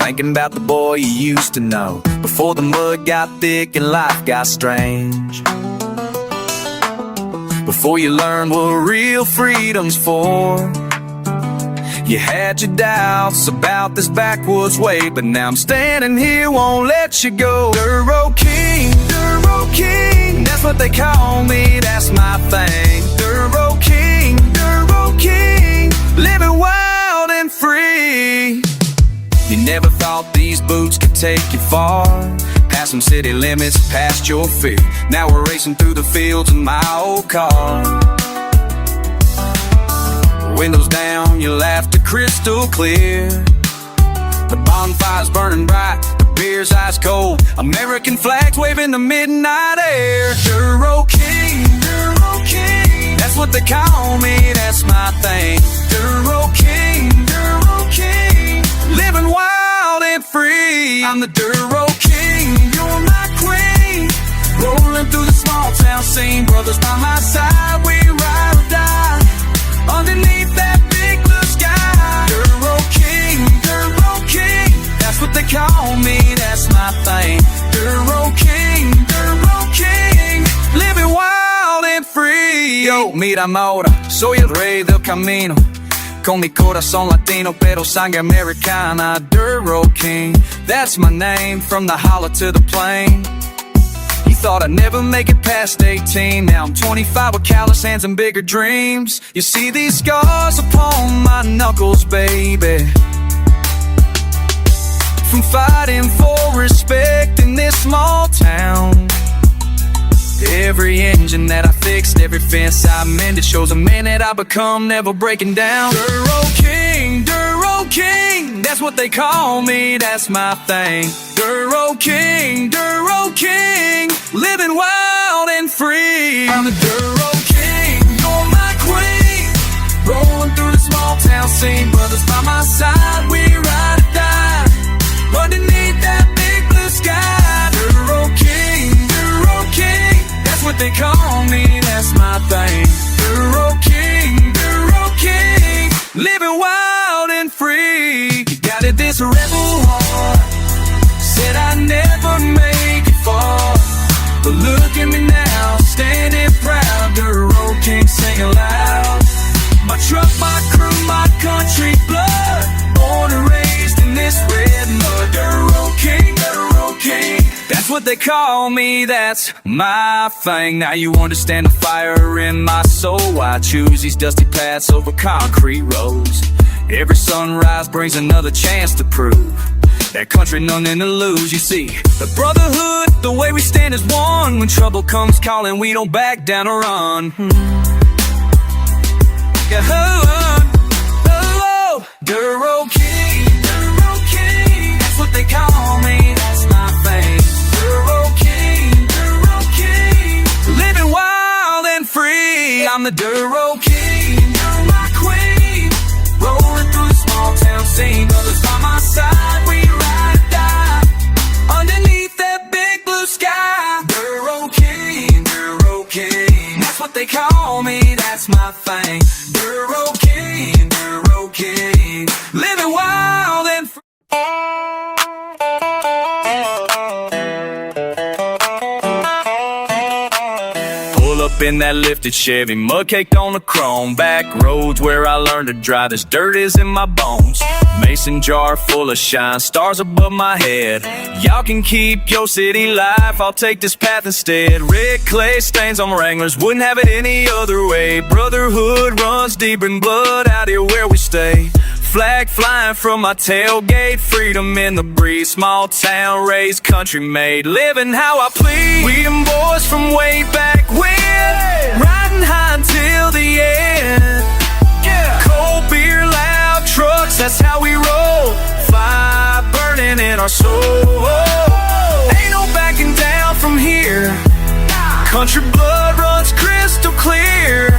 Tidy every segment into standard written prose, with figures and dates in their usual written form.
thinking about the boy you used to know, before the mud got thick and life got strange. Before you learned what real freedom's for. You had your doubts about this backwoods way, but now I'm standing here, won't let you go. Duro King, that's what they call me, that's my thing. Duro King, living wild and free. You never thought these boots could take you far, past some city limits, past your fear. Now we're racing through the fields in my old car. Windows down, your laughter crystal clear. The bonfires burning bright, the beer's ice cold, American flags waving the midnight air. Duro King, that's what they call me, that's my thing. Duro King, living wild and free. I'm the Duro King, you're my queen. Rolling through the small town scene, brothers by my side, we ride or die. Underneath that big blue sky, Duro King, that's what they call me, that's my thing. Duro King, living wild and free. Yo, mira ahora, soy el rey del camino, con mi corazón latino, pero sangre americana. Duro King, that's my name, from the holler to the plain. Thought I'd never make it past 18. Now I'm 25 with callous hands and bigger dreams. You see these scars upon my knuckles, baby, from fighting for respect in this small town. Every engine that I fixed, every fence I mended, shows a man that I become, never breaking down. Duro King, that's what they call me, that's my thing. Duro King, living wild and free. I'm the Duro King, you're my queen. Rolling through the small town scene, brothers by my side, we ride or die. Underneath that big blue sky, Duro King, that's what they call me, that's my thing. Duro King, living wild and free. You got it, this rebel heart, said I'd never make it far, but look at me now, standing proud. Duro King, singing loud. My truck, my crew, my country blood, born and raised in this red mud. Duro King, that's what they call me, that's my thing. Now you understand the fire in my soul. I choose these dusty paths over concrete roads. Every sunrise brings another chance to prove that country nothing to lose. You see, the brotherhood, the way we stand is one. When trouble comes calling, we don't back down or run. Yeah, Duro King, that's what they call me, that's my thing. Duro King, living wild and free. I'm the Duro King, you're my queen. Rolling through the small town scene, brothers by my side, we ride or die. Underneath that big blue sky, Duro King, that's what they call me, that's my thing. Duro King, living wild and free. Pull up in that lifted Chevy, mud caked on the chrome. Back roads where I learned to drive, this dirt is in my bones. Mason jar full of shine, stars above my head. Y'all can keep your city life, I'll take this path instead. Red clay stains on Wranglers, wouldn't have it any other way. Brotherhood runs deep in blood out here where we stay. Flag flying from my tailgate, freedom in the breeze. Small town raised, country made, living how I please. We them boys from way back when, riding high until the end. Cold beer, loud trucks, that's how we roll. Fire burning in our soul. Ain't no backing down from here. Country blood runs crystal clear.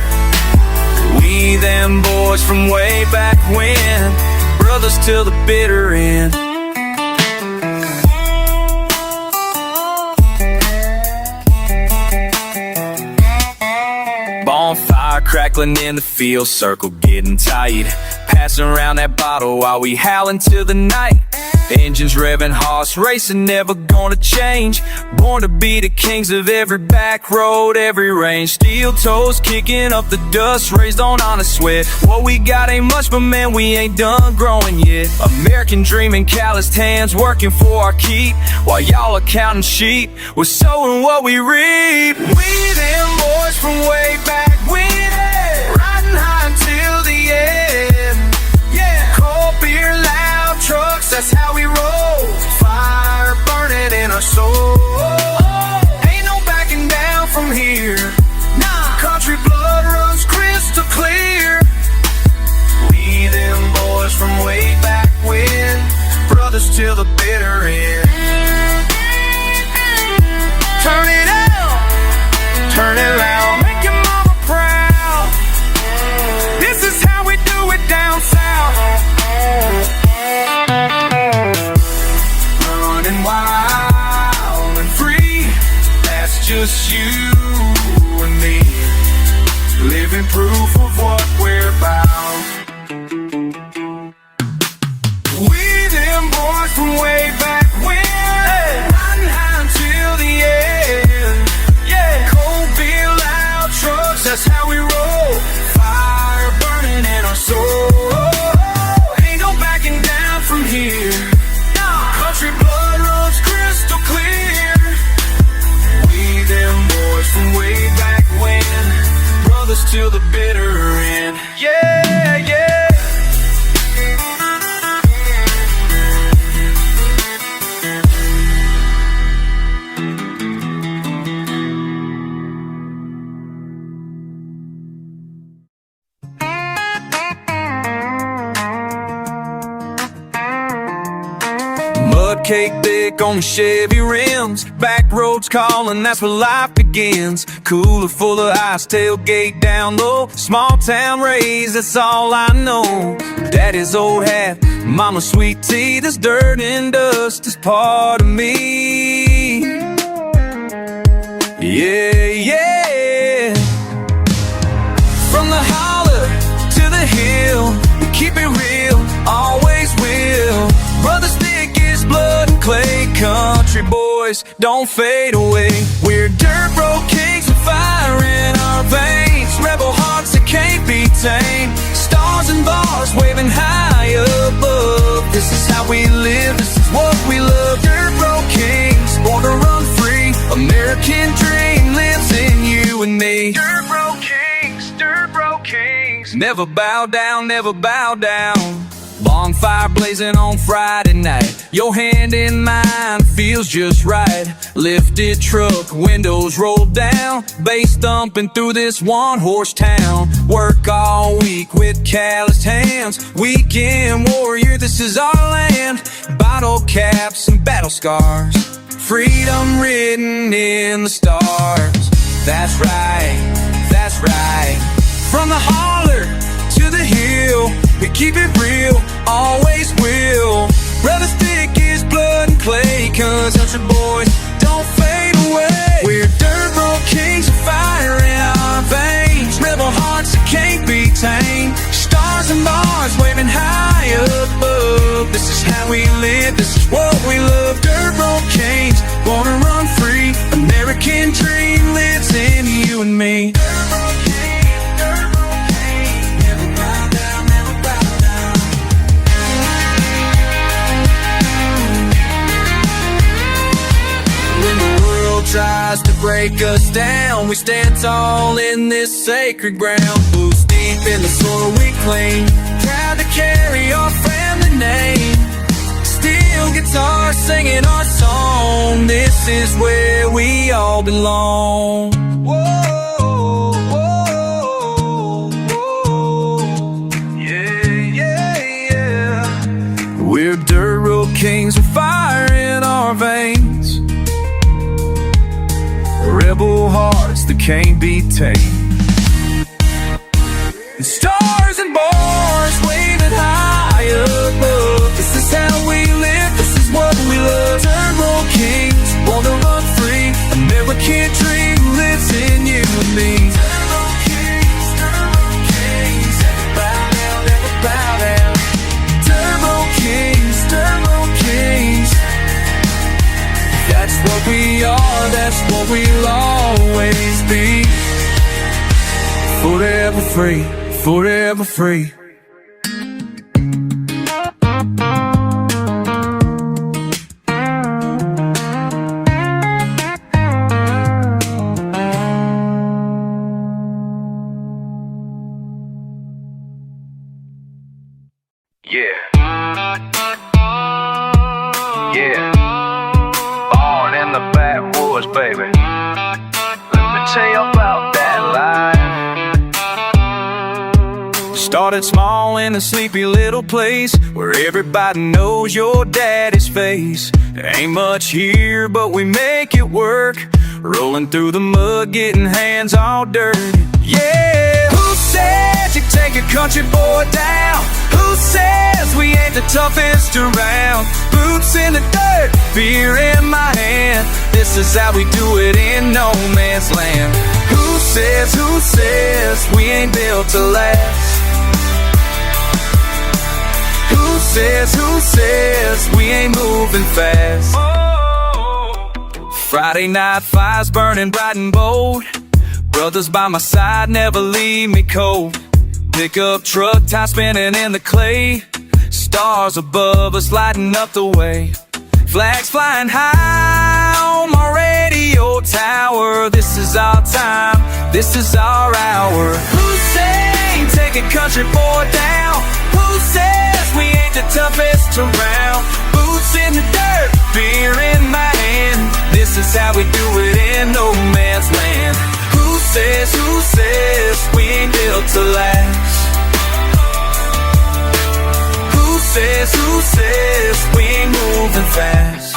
We them boys from way back when, brothers till the bitter end. Bonfire crackling in the field, circle getting tight. Passing around that bottle while we howling till the night. Engines revving, horse racing, never gonna change. Born to be the kings of every back road, every range. Steel toes kicking up the dust, raised on honest sweat. What we got ain't much, but man, we ain't done growing yet. American dream in calloused hands, working for our keep. While y'all are counting sheep, we're sowing what we reap. We them boys from way back when, riding high until the end. Yeah, cold beer, loud trucks, that's how we roll. Fire burning in our soul. Ain't no backing down from here. Nah, country blood runs crystal clear. We them boys from way back when, brothers till the bitter end. Turn it out, turn it loud, make your mama proud. This is how we do it down south. Running wild and free, that's just you and me. Living proof of what we're about. We them boys from way back when, riding high until the end. Yeah, cold beer, loud trucks, that's how we roll. Fire burning in our soul. Ain't no backing down from here. Country blood runs crystal clear. We them boys from way back when, brothers till the bitter end. Yeah, yeah. Mud cake thick on the Chevy rims, back roads calling, that's where life begins. Cooler full of ice, tailgate down low, small town raised, that's all I know. Daddy's old hat, mama's sweet tea, this dirt and dust is part of me. Yeah, yeah. From the holler to the hill, we keep it real, always will. Brothers thick as blood and clay, country boys don't fade away. We're dirt road kings with fire in our veins, rebel hearts that can't be tamed. Stars and bars waving high above. This is how we live, this is what we love. Dirt road kings, born to run free. American dream lives in you and me. Dirt road kings, dirt road kings. Never bow down, never bow down. Bonfire blazing on Friday night, your hand in mine feels just right. Lifted truck, windows rolled down, bass thumping through this one-horse town. Work all week with calloused hands, weekend warrior, this is our land. Bottle caps and battle scars, freedom written in the stars. That's right, that's right. From the holler to the hill, we keep it real, always will. Brothers thick as blood and clay, cause country boys don't fade away. We're dirt road kings with fire in our veins, rebel hearts that can't be tamed. Stars and bars waving high above. This is how we live, this is what we love. Dirt road kings, born to run free. American dream lives in you and me. Tries to break us down, we stand tall in this sacred ground. Boots deep in the soil we claim, proud to carry our family name. Steel guitar singing our song, this is where we all belong. Whoa, whoa, whoa. Yeah, yeah, yeah. We're dirt road kings with fire in our veins, rebel hearts that can't be tamed. Stars and bars waving high above. This is how we live, this is what we love. Dirt road kings, born to run free. American dream lives in you and me. Dirt road kings, never bow down, never bow down. Dirt road kings, just what we'll always be. Forever free, forever free. Yeah, born in the backwoods, baby. Let me tell you about that life. Started small in a sleepy little place where everybody knows your daddy's face. There ain't much here, but we make it work. Rolling through the mud, getting hands all dirty. Yeah, who said you take a country boy down? Who says we ain't the toughest around? Boots in the dirt, beer in my hand. This is how we do it in no man's land. Who says we ain't built to last? Who says we ain't moving fast? Friday night fires burning bright and bold. Brothers by my side never leave me cold. Pickup truck, tie spinning in the clay. Stars above us lighting up the way. Flags flying high on my radio tower. This is our time, this is our hour. Who say take a country boy down? Who says we ain't the toughest around? Boots in the dirt, beer in my hand. This is how we do it in no man's land. Who says we ain't built to last? Who says we ain't moving fast?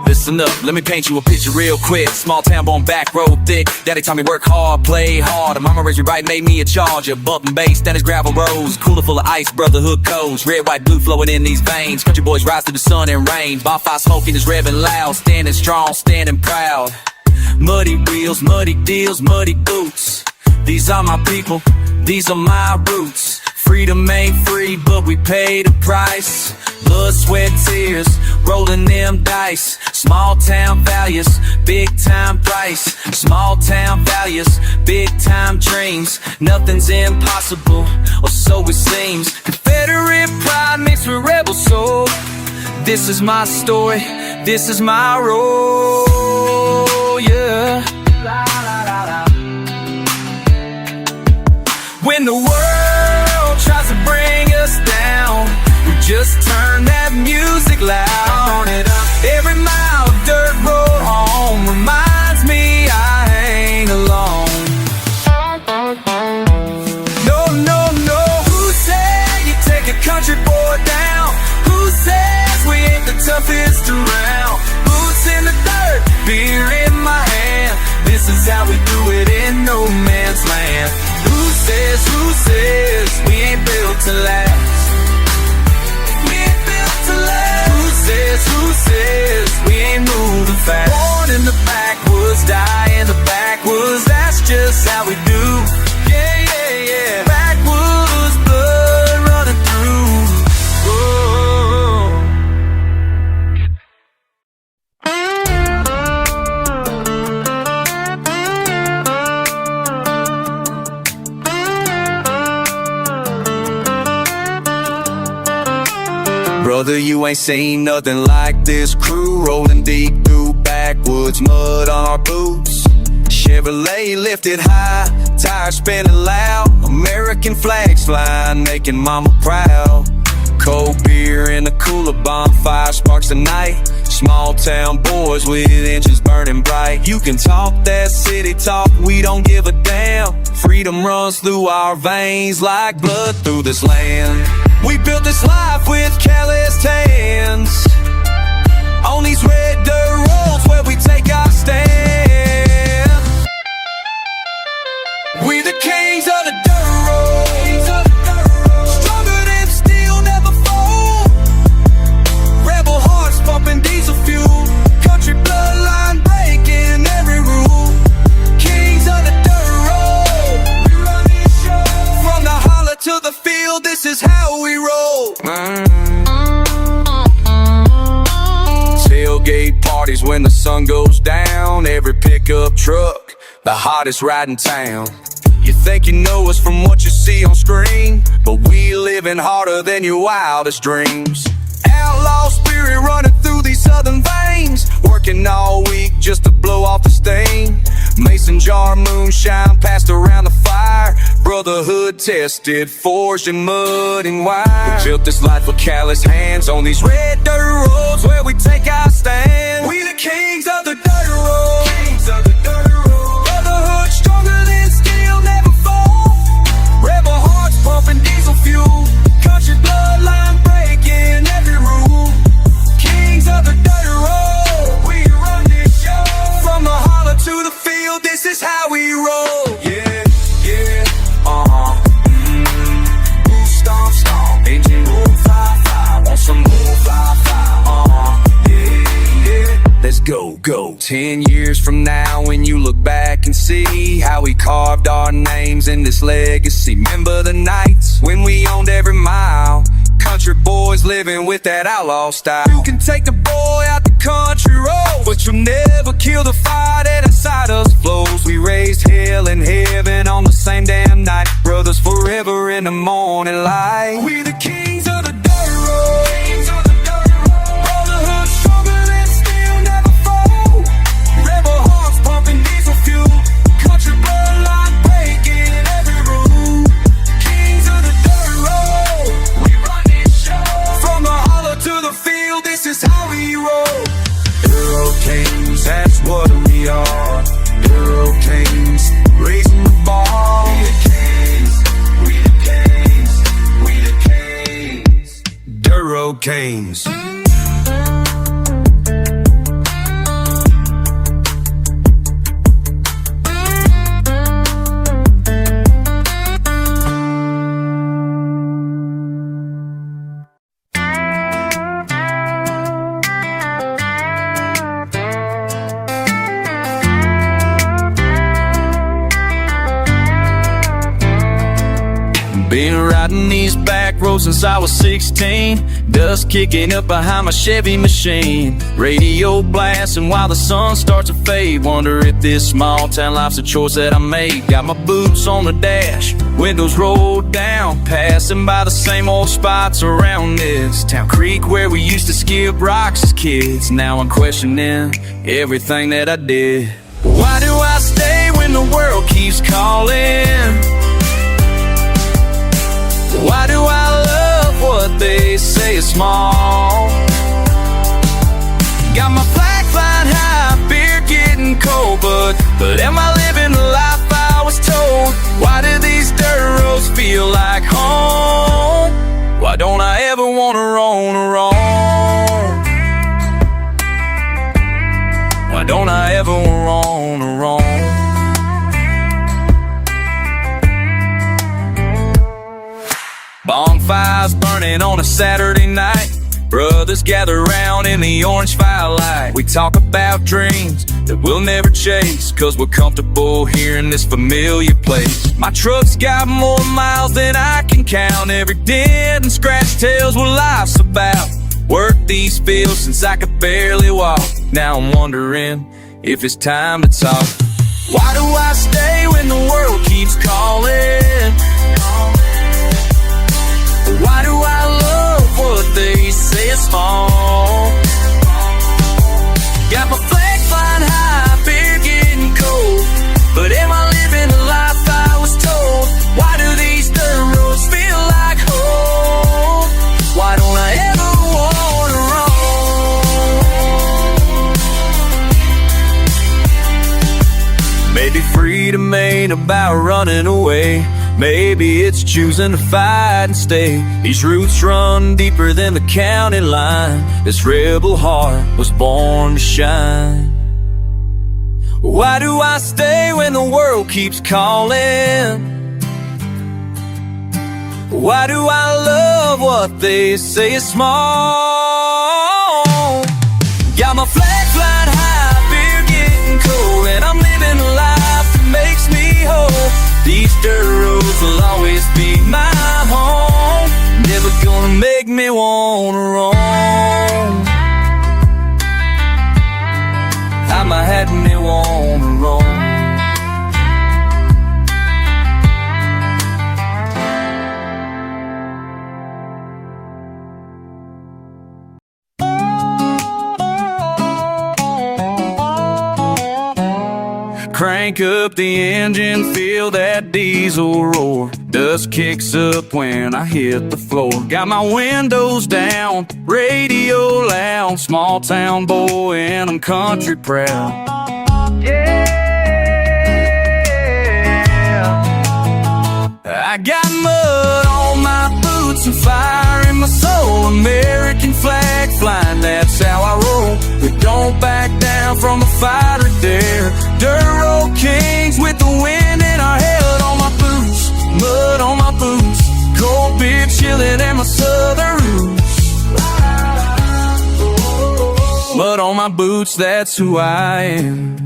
Listen up, let me paint you a picture real quick. Small town, born back road thick. Daddy taught me work hard, play hard. And mama raised me right, made me a charger. Bumping bass, then it's gravel roads. Cooler full of ice, brotherhood codes. Red, white, blue flowing in these veins. Country boys rise to the sun and rain. Bonfire smoking is revving loud. Standing strong, standing proud. Muddy wheels, muddy deals, muddy boots. These are my people, these are my roots. Freedom ain't free, but we pay the price. Blood, sweat, tears, rolling them dice. Small town values, big time price. Small town values, big time dreams. Nothing's impossible, or so it seems. Confederate pride mixed with rebel soul. This is my story, this is my role, yeah. When the world tries to bring us down, we just turn that music loud. Turn it up. Every mile of dirt road home reminds me I ain't alone. No, who said you take a country boy down? Who says we ain't the toughest around? Boots in the dirt, beer in my hand. This is how we do it in no man's land. Who says we ain't built to last? We ain't built to last. Who says we ain't moving fast? Born in the backwoods, die in the backwoods. That's just how we do. Yeah. Backwoods blood running through. Oh. Brother, you ain't seen nothing like this crew. Rolling deep through backwoods, mud on our boots. Chevrolet lifted high, tires spinning loud. American flags flying, making mama proud. Cold beer in the cooler, bonfire sparks the night. Small town boys with engines burning bright. You can talk that city talk, we don't give a damn. Freedom runs through our veins like blood through this land. We built this life with calloused hands on these red dirt roads where we take our stand. We the kings of the dirt road, stronger than steel, never fold. Rebel hearts pumping diesel fuel, country bloodline breaking every rule. Kings of the dirt road, we run this show. From the holler to the field, this is how we roll. parties when the sun goes down. Every pickup truck, the hottest ride in town. You think you know us from what you see on screen, but we living harder than your wildest dreams. Outlaw spirit running through these southern veins, working all week just to blow off the stain. Mason jar moonshine passed around the fire, brotherhood tested, forged in mud and wire. We built this life with callous hands on these red dirt roads where we take our stand. We the kings of the dirt road, kings of the dirt road. Brotherhood stronger than steel, never fall. Rebel hearts pumping diesel fuel, country bloodline breaking every rule. Kings of the dirt road, we run this show. From the holler to the field, this is how we roll. Yeah, yeah, Move, stomp, stomp, engine room, fly, fly. Want some more, fly, fly. Yeah, yeah. Let's go, go. 10 years from now, when you look back and see how we carved our names in this legacy. Remember the nights when we owned every mile. Country boys living with that outlaw style. You can take the boy out the country road, but you'll never kill the fire that inside us flows. We raised hell and heaven on the same damn night. Brothers forever in the morning light. We the kings of the dirt road, kings of the dirt road. Brotherhood stronger than steel, never fall. Rebel hearts pumping diesel fuel, country bloodline breaking every rule. Kings of the dirt road, we run this show. From the holler to the field, this is how we roll. Euro kings, that's what we are. Euro kings, raising the bar. We the kings, we the kings, we the kings. Duro kings. Been riding these back roads since I was 16. Dust kicking up behind my Chevy machine. Radio blasting while the sun starts to fade. Wonder if this small town life's a choice that I made. Got my boots on the dash, windows rolled down, passing by the same old spots around this town. Creek where we used to skip rocks as kids. Now I'm questioning everything that I did. Why do I stay when the world keeps calling? Why do I love what they say is small? Got my flag flying high, beer getting cold, but am I living the life I was told? Why do these dirt roads feel like home? Why don't I ever wanna roam around? Why don't I ever roam around? Bonfires burning on a Saturday night. Brothers gather round in the orange firelight. We talk about dreams that we'll never chase, 'cause we're comfortable here in this familiar place. My truck's got more miles than I can count. Every dent and scratch tells what life's about. Worked these fields since I could barely walk. Now I'm wondering if it's time to talk. Why do I stay when the world keeps calling? Why do I love what they say is small? Got my flag flying high, beer getting cold, but am I living the life I was told? Why do these dirt roads feel like home? Why don't I ever wanna roam? Maybe freedom ain't about running away. Maybe it's choosing to fight and stay. These roots run deeper than the county line. This rebel heart was born to shine. Why do I stay when the world keeps calling? Why do I love what they say is small? Got my flag flying high, beer getting cold, and I'm living a life that makes me whole. These dirt roads will always be my home. Never gonna make me wanna roam. wanna roam. Crank up the engine, feel that diesel roar. Dust kicks up when I hit the floor. Got my windows down, radio loud. Small town boy and I'm country proud. Yeah. I got mud on my boots and fire in my soul. American flag flying, that's how I roll. We don't back down from a fight or dare. Dirt road kings with the wind in our head. On my boots, mud on my boots, cold beer chillin' and my southern roots. Mud on my boots, that's who I am.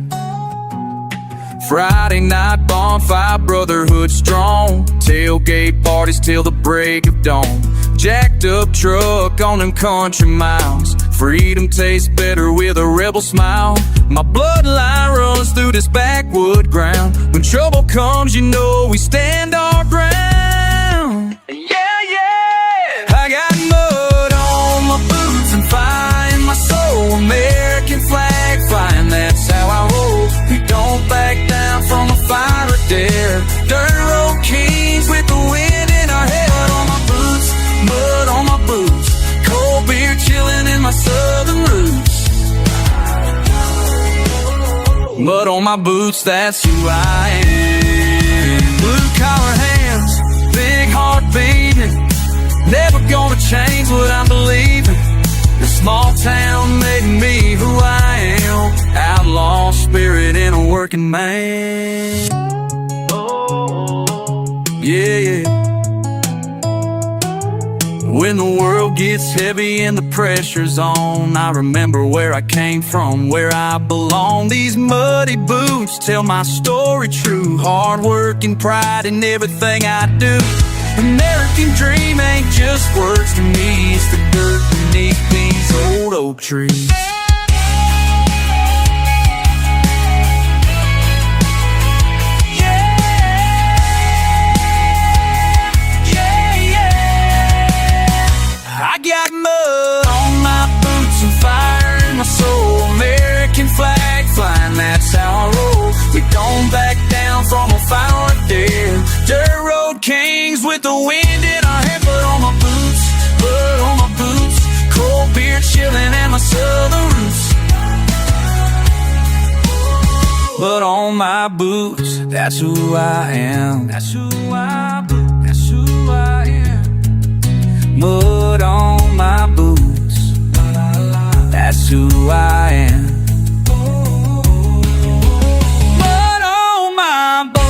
Friday night bonfire, brotherhood strong. Tailgate parties till the break of dawn. Jacked up truck on them country miles. Freedom tastes better with a rebel smile. My bloodline runs through this backwood ground. When trouble comes, you know we stand our ground. Yeah, yeah. I got mud on my boots and fire in my soul. American flag flying, that's how I roll. We don't back down from a fire or dare. Dirt road kings with the wind in our head. On my boots, mud on my boots, cold beer chillin' in my southern roots. Mud on my boots, that's who I am. Blue collar hands, big heart beating. Never gonna change what I'm believing. The small town made me who I am. Outlaw spirit in a working man. Yeah, yeah. When the world gets heavy and the pressure's on, I remember where I came from, where I belong. These muddy boots tell my story true. Hard work and pride in everything I do. American dream ain't just words to me, it's the dirt beneath these old oak trees. I got mud on my boots and fire in my soul. American flag flying, that's how I roll. We don't back down from a fire or dare. Dirt road kings with the wind in our hair. Blood on my boots, blood on my boots, cold beer chillin' and my southern roots. Blood on my boots, that's who I am. That's who I am. That's who I am. Mud on my boots, that's who I am. Mud on my boots.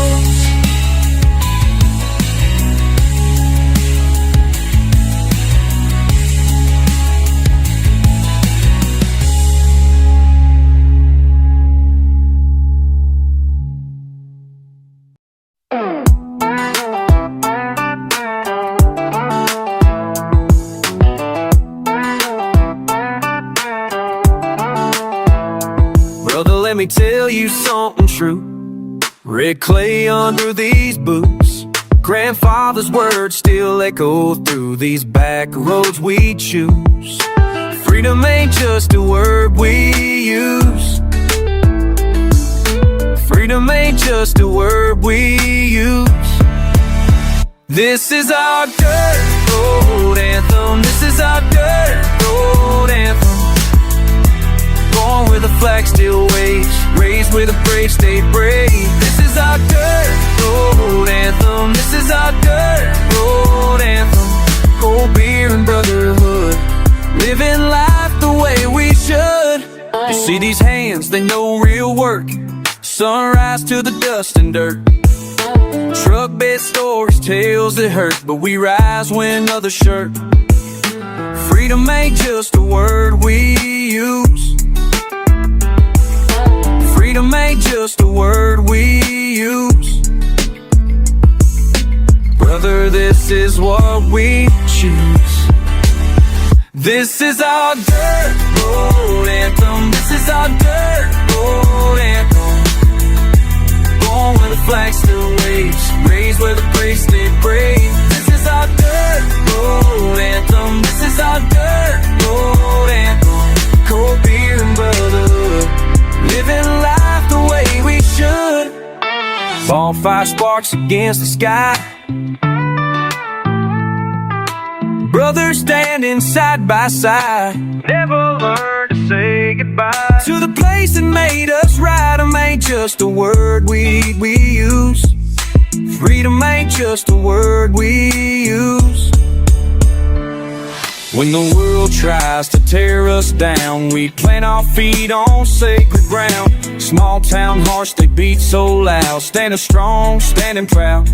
Let me tell you something true. Red clay under these boots. Grandfather's words still echo through these back roads we choose. Freedom ain't just a word we use. Freedom ain't just a word we use. This is our dirt road anthem. This is our dirt road anthem. Born with a flag still waves, raised with a brave, stayed brave. This is our dirt road anthem. This is our dirt road anthem. Cold beer and brotherhood, living life the way we should. You see these hands, they know real work. Sunrise to the dust and dirt. Truck bed stories, tales that hurt, but we rise when others shirk. Freedom ain't just a word we use. Freedom ain't just a word we use. Brother, this is what we choose. This is our dirt road anthem. This is our dirt road anthem. Born where the flag still waves, raised where the brave stay brave. This is our dirt road anthem. This is our dirt road anthem. Cold beer and brotherhood, living life the way we should. Bonfire sparks against the sky, brothers standing side by side. Never learned to say goodbye to the place that made us right. Freedom ain't just a word we use. Freedom ain't just a word we use. When the world tries to tear us down, we plant our feet on sacred ground. Small town hearts, they beat so loud, standing strong, standing proud.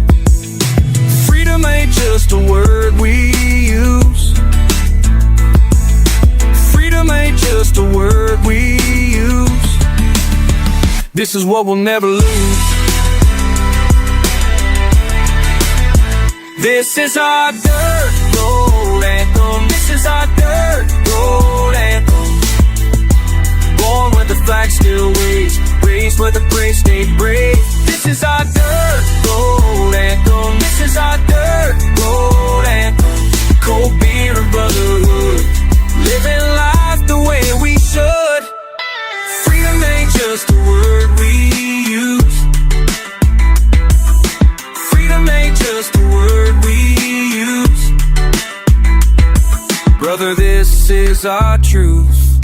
Freedom ain't just a word we use. Freedom ain't just a word we use. This is what we'll never lose. This is our dirt road anthem. This is our dirt road anthem. Born with the flag still waves, raised where the brave stayed brave. This is our dirt road anthem. This is our dirt road anthem. Cold beer and brotherhood, living life the way we should. Freedom ain't just a word we use. Freedom ain't just a word we use. Brother, this is our truth.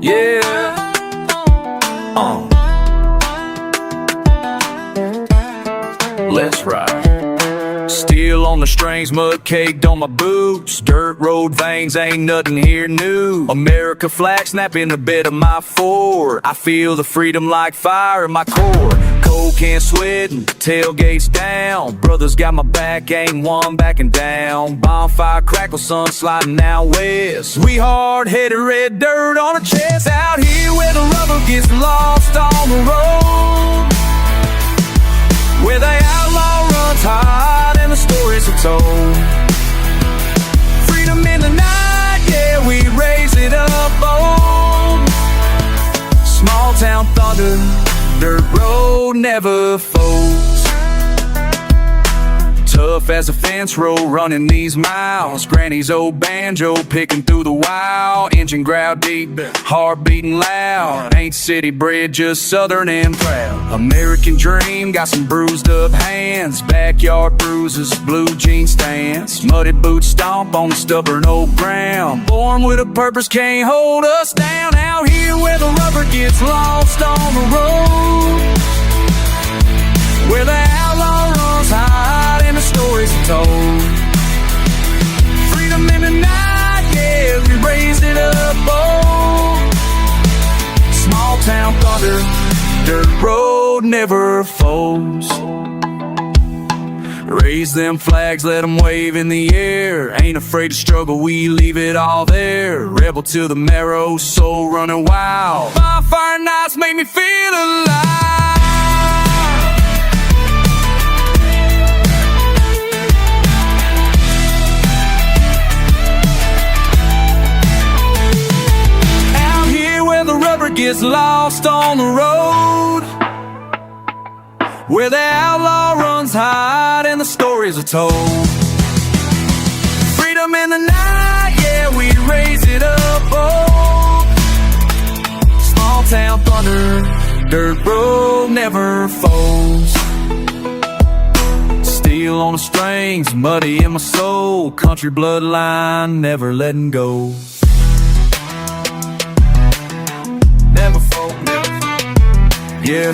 Yeah. Let's ride. Steel on the strings, mud caked on my boots. Dirt road veins, ain't nothing here new. America flag snapping a bit of my Ford. I feel the freedom like fire in my core. Cold can sweating, tailgates down. Brothers got my back, ain't one backing down. Bonfire crackle, sun sliding out west. We hard-headed, red dirt on our chest. Out here where the rubber gets lost on the road, where the outlaw runs hot and the stories are told. Freedom in the night, yeah, we raise it up, oh. Small town thunder, dirt road never folds. Tough as a fence row, running these miles. Granny's old banjo, picking through the wild. Engine growl deep, heart beating loud. Ain't city bred, just southern and proud. American dream, got some bruised up hands. Backyard bruises, blue jean stance. Muddy boots stomp on the stubborn old ground. Born with a purpose, can't hold us down. Out here where the rubber gets lost on the road, where the outlaw runs hot and the stories are told. Freedom in the night, yeah, we raised it up, oh. Small town thunder, dirt road never folds. Raise them flags, let them wave in the air. Ain't afraid to struggle, we leave it all there. Rebel to the marrow, soul running wild. Bonfire nights make me feel alive. Gets lost on the road, where the outlaw runs hot and the stories are told. Freedom in the night, yeah, we raise it up, oh. Small town thunder, dirt road never folds. Steel on the strings, muddy in my soul. Country bloodline, never letting go. Never fold, yeah.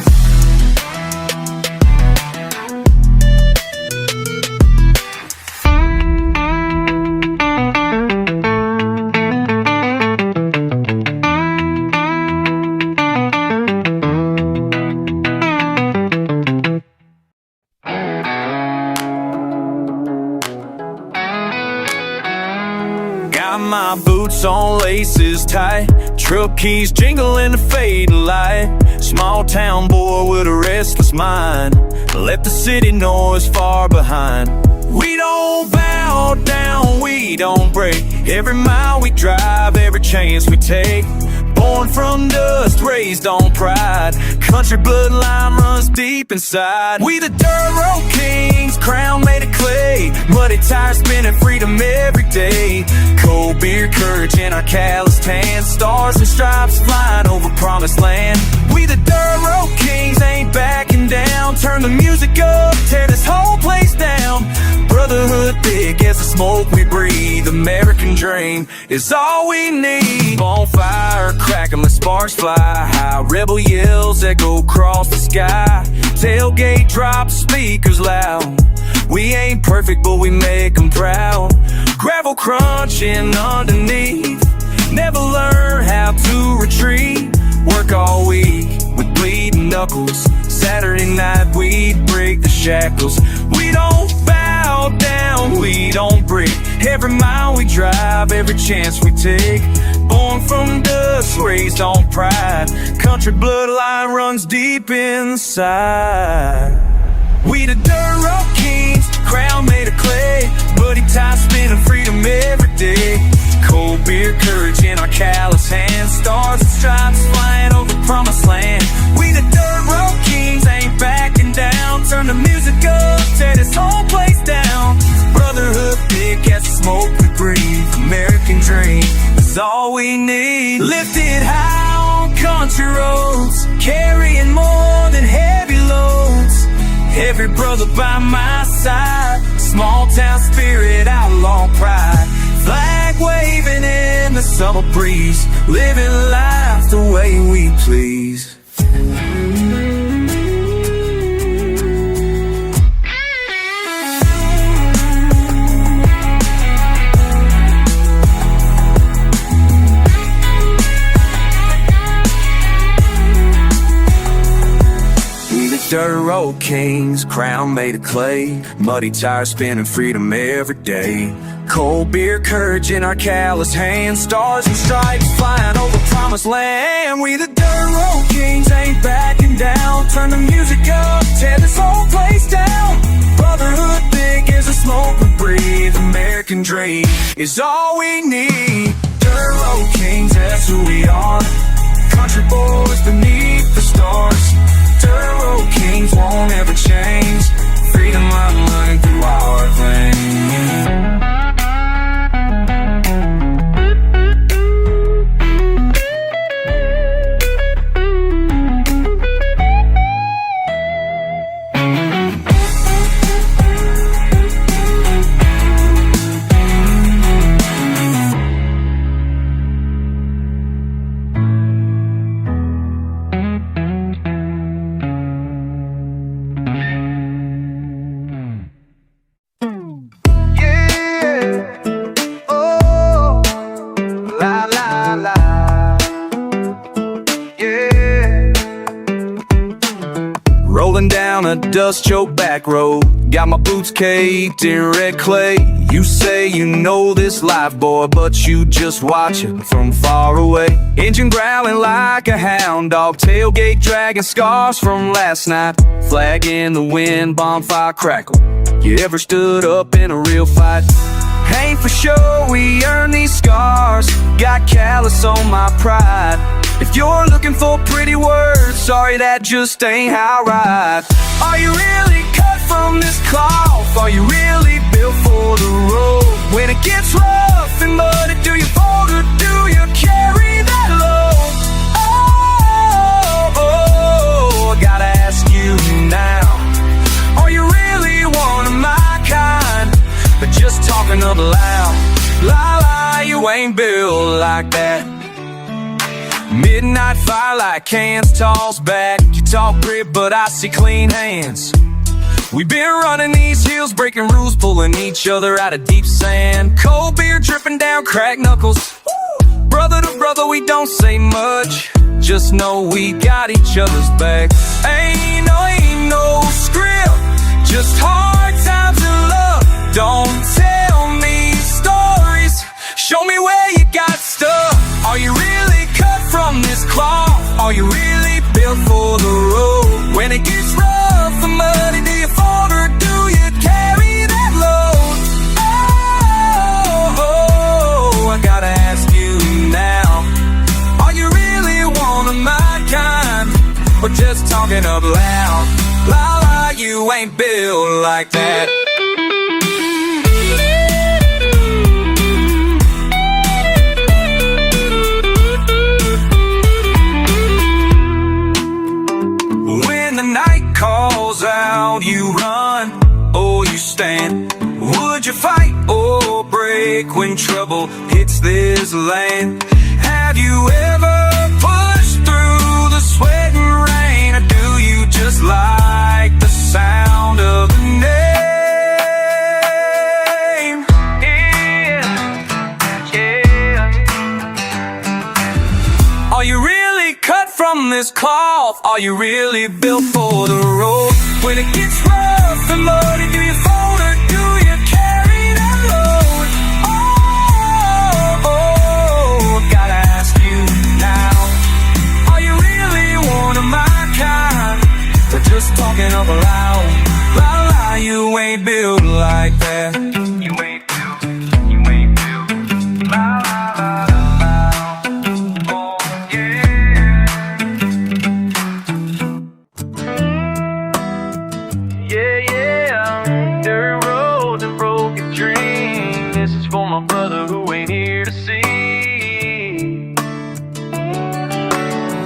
Got my boots on, laces tight, truck keys jingling the fading light. Small town boy with a restless mind, left the city noise far behind. We don't bow down, we don't break. Every mile we drive, every chance we take. Born from dust, raised on pride. Country bloodline runs deep inside. We the dirt road kings, crown made of clay. Muddy tires spinning, freedom every day. Cold beer, courage in our calloused hands. Stars and stripes flying over promised land. We the dirt road kings, ain't backing down. Turn the music up, tear this whole place down. Brotherhood thick as the smoke we breathe. American dream is all we need. Bonfire crackling, the sparks fly high. Rebel yells echo across the sky. Tailgate drop, speakers loud. We ain't perfect, but we make them proud. Gravel crunching underneath. Never learn how to retreat. Work all week with bleeding knuckles. Saturday night we'd break the shackles. We don't bow down, we don't break. Every mile we drive, every chance we take. Born from dust, raised on pride. Country bloodline runs deep inside. We the dirt road kings, crown made of clay. Buddy ties spinning, freedom every day. Cold beer, courage in our callous hands. Stars and stripes flying over promised land. We the dirt road kings, ain't backing down. Turn the music up, tear this whole place down. Brotherhood thick as the smoke we breathe. American dream is all we need. Lifted high on country roads, carrying more than heavy loads. Every brother by my side. Small town spirit, outlaw pride. Flag waving in the summer breeze. Living life the way we please. Dirt road kings, crown made of clay. Muddy tires spinning, freedom every day. Cold beer, courage in our callous hands. Stars and stripes flying over promised land. We the dirt road kings, ain't backing down. Turn the music up, tear this whole place down. Brotherhood big as the smoke we breathe. American dream is all we need. Dirt road kings, that's who we are. Country boys beneath the stars. Dirt road kings won't ever change. Freedom I'm running through our veins. Rolling down a dust-choked back road. Got my boots caked in red clay. You say you know this life, boy, but you just watch it from far away. Engine growling like a hound dog. Tailgate dragging scars from last night. Flag in the wind, bonfire crackle. You ever stood up in a real fight? Ain't for sure we earn these scars. Got callous on my pride. If you're looking for pretty words, sorry, that just ain't how I ride. Are you really cut from this cloth? Are you really built for the road? When it gets rough and muddy, do you fold or do you carry that load? Oh, I gotta ask you now. Are you really one of my kind? But just talking up loud, la, you ain't built like that. Midnight firelight cans tossed back. You talk grit, but I see clean hands. We've been running these hills, breaking rules, pulling each other out of deep sand. Cold beer dripping down cracked knuckles. Brother to brother, we don't say much. Just know we got each other's back. Ain't no script, just hard times and love. Don't tell me stories, show me where you got stuck. Are you really cut from this cloth? Are you really built for the road? When it gets rough and muddy, do you fold or do you carry that load? Oh, I gotta ask you now. ain't built like that. When the night calls out, you run or you stand. Would you fight or break when trouble hits this land? Have you ever pushed through the sweat and rain, or do you just like the sound of the name? Yeah, yeah. Are you really cut from this cloth? Are you really built for the road? When it gets rough and muddy, do you fold or do you carry that load? Oh, gotta ask you now, are you really one of my kind? Or just talking up loud? La la, you ain't built like that. You ain't built, you ain't built. La la la la. Oh yeah. Yeah, yeah, dirt roads and broken dreams. This is for my brother who ain't here to see.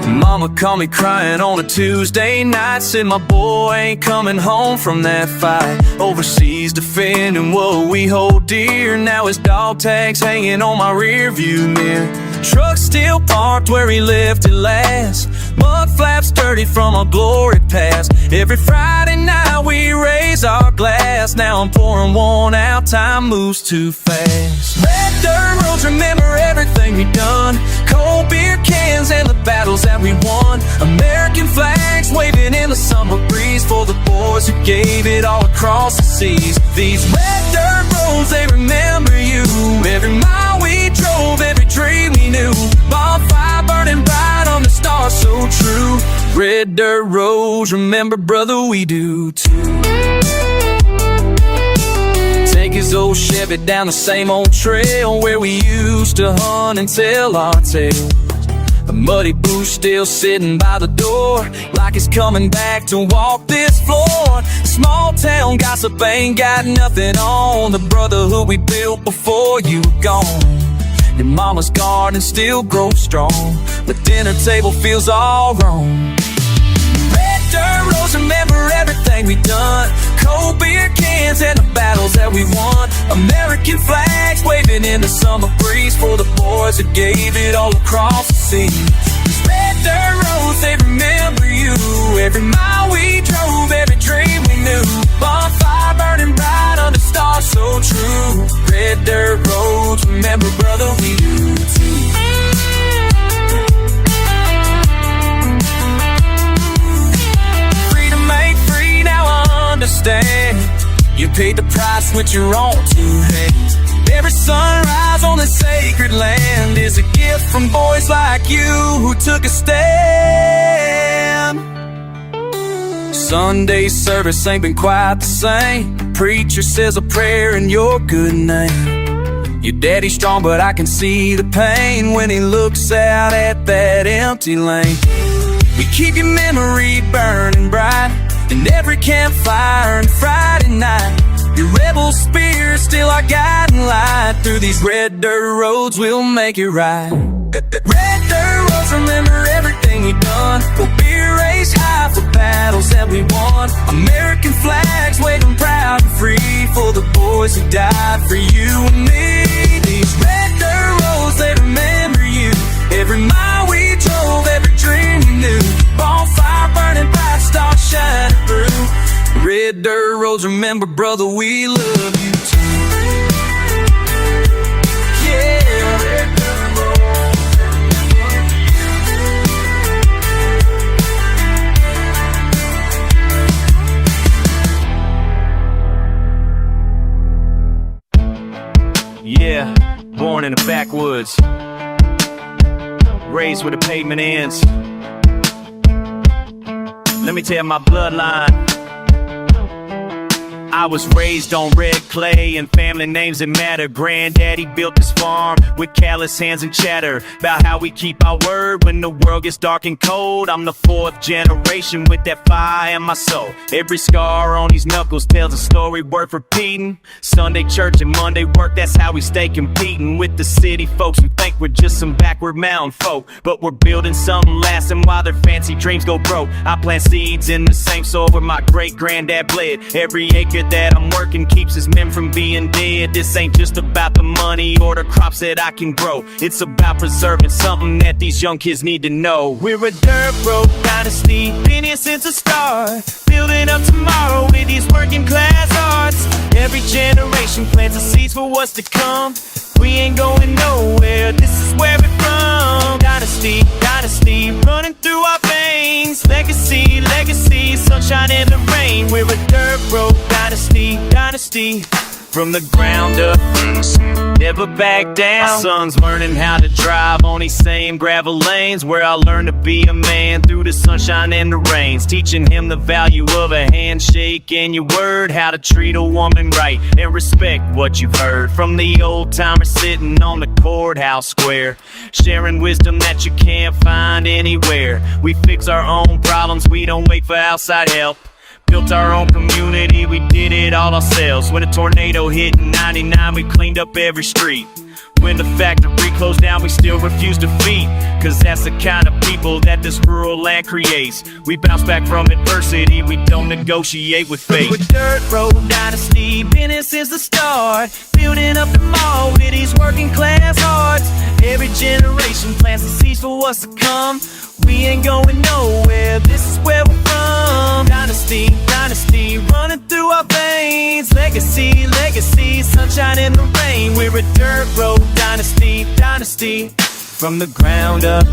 Mama called me crying on a Tuesday night, said my boy ain't coming home from that fight overseas, defending what we hold dear. Now his dog tag's hanging on my rear view mirror. Truck still parked where he left it last. Mud flaps dirty from a glory past. Every Friday night we raise our glass. Now I'm pouring one out, time moves too fast. Red dirt roads remember everything we done. Cold beer cans and the battles that we won. American flags waving in the summer breeze for the boys who gave it all across the seas. These red dirt roads, they remember you. Every mile we drove, every dream we knew. Bonfire burning bright on the stars so true. Red dirt roads, remember brother, we do too. Take his old Chevy down the same old trail where we used to hunt and tell our tale. A muddy bush still sitting by the door, like it's coming back to walk this floor. Small town gossip ain't got nothing on the brotherhood we built before you were gone. Your mama's garden still grows strong, the dinner table feels all wrong. Red dirt roads remember everything we done. Cold beer cans and the battles that we won. American flags waving in the summer breeze for the boys who gave it all across the sea. These red dirt roads, they remember you. Every mile we drove, every dream we knew. Bonfire burning bright under stars so true. Red dirt roads, remember brother, we do too. Freedom ain't free, now I understand. You paid the price with your own two hands. Every sunrise on this sacred land is a gift from boys like you who took a stand. Sunday service ain't been quite the same. The preacher says a prayer in your good name. Your daddy's strong, but I can see the pain when he looks out at that empty lane. We keep your memory burning bright in every campfire and Friday night. Your rebel spirit still our guiding light. Through these red dirt roads we'll make it right. Red dirt roads remember everything we've done. We'll be raised high for battles that we won. American flags waving proud and free for the boys who died for you and me. These red dirt roads, they remember you. Every mile we drove, every dream we knew. Bonfire burning bright, stars shining through. Red dirt roads, remember brother, we love you too. Yeah, red dirt roads. Yeah, born in the backwoods, raised where the pavement ends. Let me tell you my bloodline. I was raised on red clay and family names that matter. Granddaddy built this farm with callous hands and chatter about how we keep our word when the world gets dark and cold. I'm the fourth generation with that fire in my soul. Every scar on these knuckles tells a story worth repeating. Sunday church and Monday work, that's how we stay competing with the city folks who think we're just some backward mountain folk. But we're building something lasting while their fancy dreams go broke. I plant seeds in the same soil where my great-granddad bled. Every acre that I'm working keeps his men from being dead. This ain't just about the money or the crops that I can grow. It's about preserving something that these young kids need to know. We're a dirt road dynasty, been here since the start, building up tomorrow with these working class hearts. Every generation plants the seeds for what's to come. We ain't going nowhere, this is where we're from. Dynasty, dynasty, running through our veins. Legacy, legacy, sunshine in the rain. We're a dirt road dynasty, dynasty. From the ground up, never back down. My son's learning how to drive on these same gravel lanes where I learned to be a man through the sunshine and the rains. Teaching him the value of a handshake and your word, how to treat a woman right and respect what you've heard from the old timers sitting on the courthouse square, sharing wisdom that you can't find anywhere. We fix our own problems, we don't wait for outside help. Built our own community, we did it all ourselves. When a tornado hit in '99, we cleaned up every street. When the factory closed down, we still refused defeat. Cause that's the kind of people that this rural land creates. We bounce back from adversity, we don't negotiate with fate. We're dirt road dynasty, been here since the start, building up the mall with these working class hearts. Every generation plants the seeds for what's to come. We ain't going nowhere, this is where we're from. Dynasty, dynasty, running through our veins. Legacy, legacy, sunshine in the rain. We're a dirt road dynasty, dynasty. From the ground up,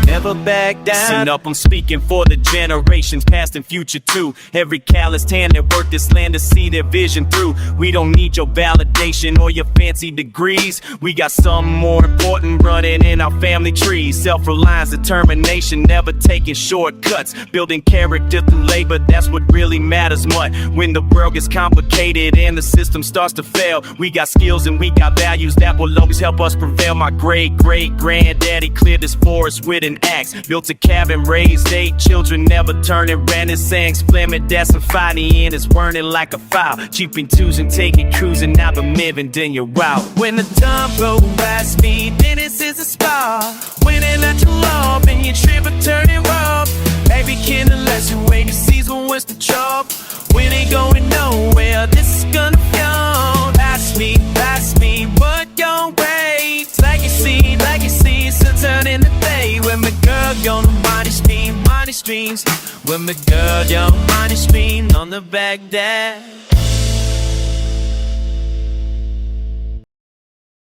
never back down. Listen up, I'm speaking for the generations past and future too. Every calloused hand that worked this land to see their vision through. We don't need your validation or your fancy degrees. We got something more important running in our family trees. Self-reliance, determination, never taking shortcuts. Building character through labor, that's what really matters much. When the world gets complicated and the system starts to fail, we got skills and we got values that will always help us prevail. My great-granddaddy cleared this forest with an axe, built a cabin, raised 8 children, never turning. Ran his sayings, flamin', that's a fighty and it's burning like a fire. Cheaping twos and taking cruising, now the living, then you're out. When the time goes by speed, then it's the spot. Winning at your love and your trip are turning rough. Every kindle lets you wait to seize one wants to chop. We ain't going nowhere, this is gonna come. Ask me, what your wait? Legacy, legacy, sunshine in the day. When my girl gonna money streams. When my girl, your money stream on the Baghdad.